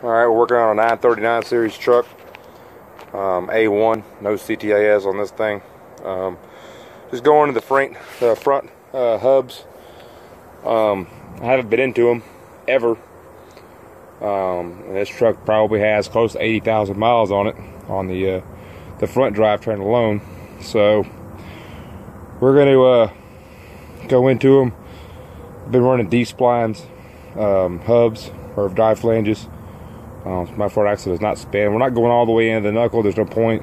Alright, we're working on a 939 series truck. A1, no CTAS on this thing. Just going to the front hubs. I haven't been into them ever. And this truck probably has close to 80,000 miles on it on the front drivetrain alone. So we're going to go into them. I've been running D-splines, hubs, or drive flanges. My front axle is not spinning. We're not going all the way into the knuckle. There's no point.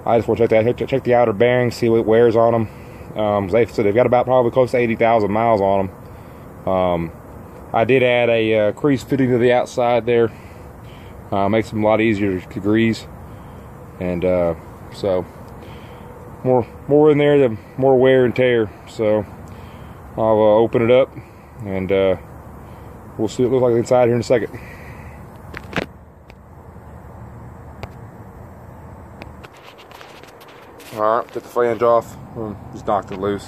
I just want to check the outer bearings, see what wears on them. They said they've got about probably close to 80,000 miles on them. I did add a crease fitting to the outside there. Makes them a lot easier to grease. And so more in there, the more wear and tear. So I'll open it up and we'll see what it looks like inside here in a second. Alright, get the flange off. Just knocked it loose.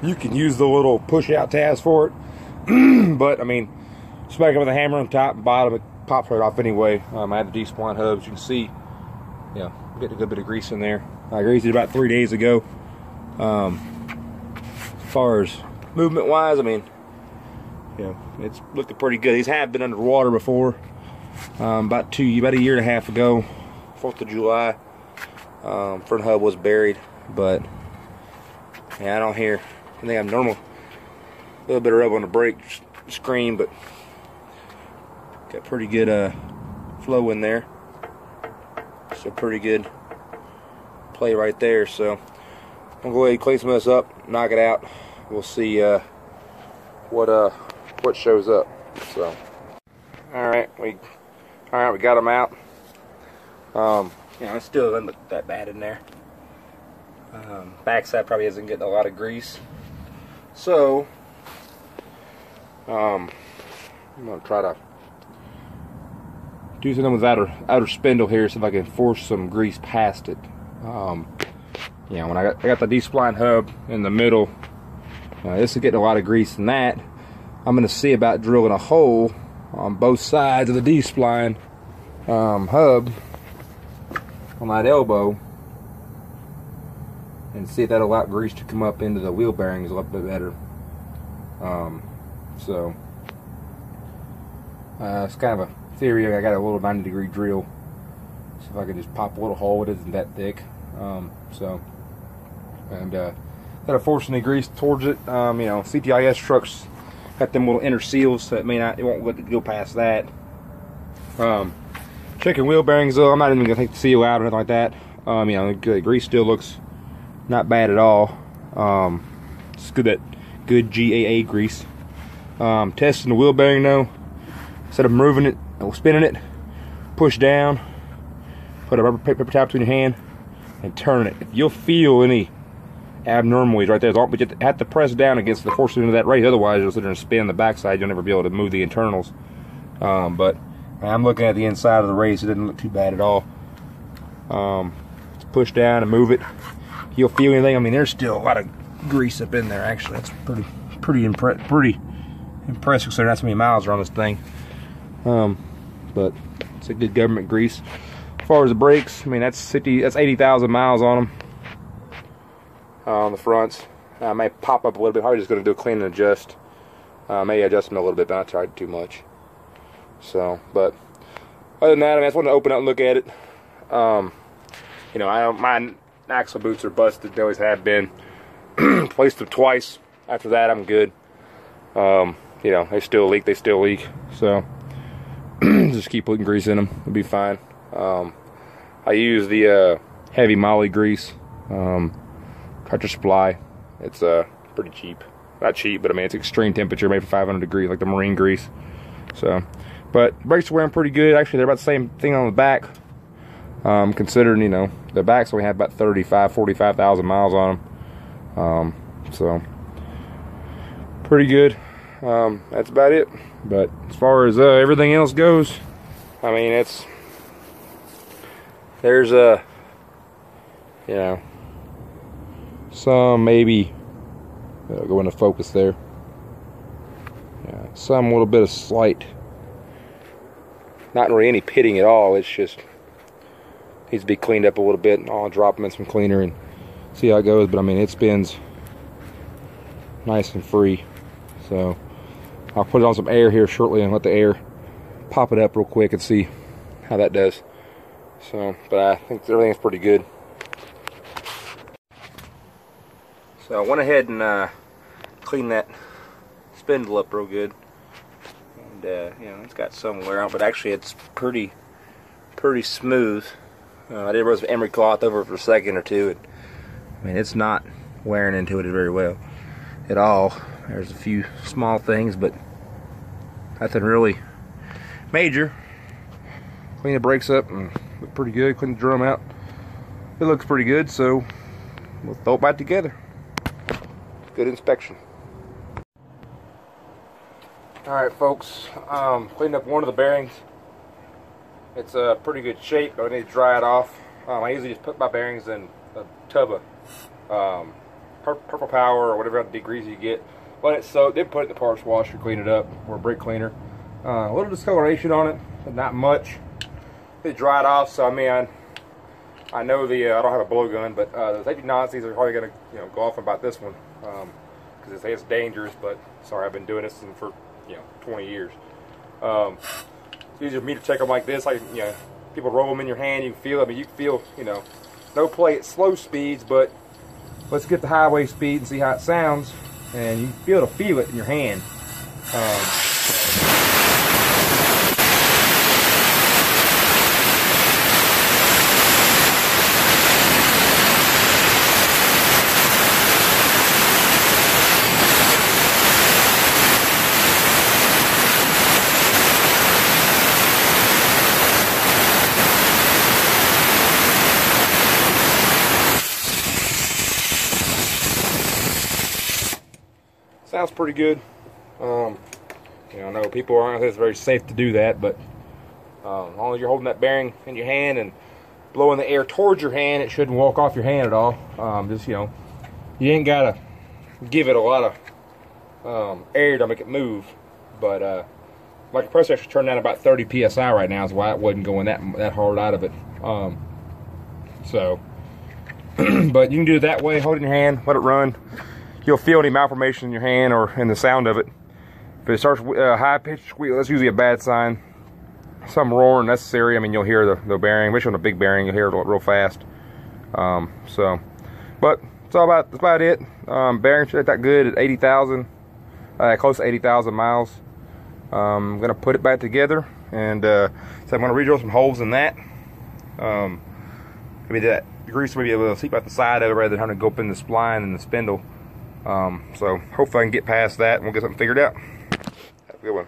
You can use the little push out tabs for it. But I mean, smack it with a hammer on top and bottom, it pops right off anyway. I had the D-spline hubs. You can see, yeah, I'm getting a good bit of grease in there. I greased it about 3 days ago. As far as movement wise, I mean, yeah, it's looking pretty good. These have been underwater before. About a year and a half ago, 4th of July. Front hub was buried, but yeah, I don't hear anything abnormal. A little bit of rub on the brake screen, but got pretty good flow in there. So pretty good play right there. So I'm gonna go ahead and clean some of this up, knock it out. We'll see what shows up. So all right, we got them out. You know, it still doesn't look that bad in there. Backside probably isn't getting a lot of grease. So, I'm going to try to do something with that outer spindle here, see if I can force some grease past it. You know, when I got the D-spline hub in the middle, this is getting a lot of grease in that. I'm going to see about drilling a hole on both sides of the D-spline hub on that elbow and see if that'll allow grease to come up into the wheel bearings a little bit better. So it's kind of a theory. I got a little 90-degree drill, so if I can just pop a little hole, it isn't that thick. That'll force any grease towards it. You know, CTIS trucks got them little inner seals, so it won't let it go past that. Checking wheel bearings though, I'm not even gonna take the seal out or anything like that. You know, the grease still looks not bad at all. It's good GAA grease. Testing the wheel bearing though. Instead of moving it or spinning it, push down, put a rubber paper towel between your hand, and turn it. If you'll feel any abnormalities right there, but you have to press down against the force into that race. Otherwise, you'll sit there and spin the backside. You'll never be able to move the internals. But I'm looking at the inside of the race. It doesn't look too bad at all. Push down and move it. You'll feel anything. I mean, there's still a lot of grease up in there. Actually, that's pretty impressive considering that's how many miles are on this thing. But it's a good government grease. As far as the brakes, I mean, that's 80,000 miles on them. On the fronts, I may pop up a little bit. Probably just going to do a clean and adjust. Maybe adjust them a little bit, but not try too much. So, but other than that, I mean, I just wanted to open up and look at it. You know, my axle boots are busted. They always have been. Placed them twice. After that, I'm good. You know, they still leak. So, just keep putting grease in them. It'll be fine. I use the heavy moly grease. Tractor Supply. It's pretty cheap. Not cheap, but I mean, it's extreme temperature, made for 500 degrees, like the marine grease. So, but brakes are wearing pretty good. Actually, they're about the same thing on the back. Considering, you know, the backs only have about 45,000 miles on them. So, pretty good. That's about it. But as far as everything else goes, I mean, there's you know, some maybe go into focus there. Yeah, some little bit of slight not really any pitting at all. It's just needs to be cleaned up a little bit. I'll drop them in some cleaner and see how it goes. But I mean, it spins nice and free. So I'll put it on some air here shortly and let the air pop it up real quick and see how that does. So, but I think everything's pretty good. So I went ahead and cleaned that spindle up real good. And you know, it's got some wear on, but actually it's pretty smooth. I did rub some emery cloth over it for a second or two, and I mean, it's not wearing into it very well at all. There's a few small things, but nothing really major. Clean the brakes up and look pretty good. Clean the drum out. It looks pretty good, so we'll throw it back together. Good inspection. Alright folks, cleaned up one of the bearings. It's a pretty good shape, but I need to dry it off. I usually just put my bearings in a tub of Purple Power or whatever degreaser you get. Let it soak, then put it in the parts washer, clean it up, or a brake cleaner. A little discoloration on it, but not much. They dry it off, so I mean, I know the I don't have a blowgun, but the safety nozzles are probably gonna go off about this one because they say it's dangerous. But sorry, I've been doing this for 20 years. It's easier for me to check them like this. Like people roll them in your hand, you can feel. I mean, you can feel no play at slow speeds, but let's get the highway speed and see how it sounds, and you can be able to feel it in your hand. Sounds pretty good. I know people aren't saying it's very safe to do that, but as long as you're holding that bearing in your hand and blowing the air towards your hand, it shouldn't walk off your hand at all. Just you ain't gotta give it a lot of air to make it move. But my compressor actually turned down about 30 psi right now, is why it wasn't going that hard out of it. But you can do it that way. Hold it in your hand, let it run. You'll feel any malformation in your hand or in the sound of it. If it starts high-pitched squeal, that's usually a bad sign. Some roaring necessary. I mean, you'll hear the bearing, especially on a big bearing, you'll hear it real fast. But that's about it. Bearing should that good at 80,000, close to 80,000 miles. I'm gonna put it back together, and so I'm gonna re-drill some holes in that. Maybe that grease will be able to seep out the side of it rather than having to go up in the spline and the spindle. So hopefully I can get past that and we'll get something figured out. Have a good one.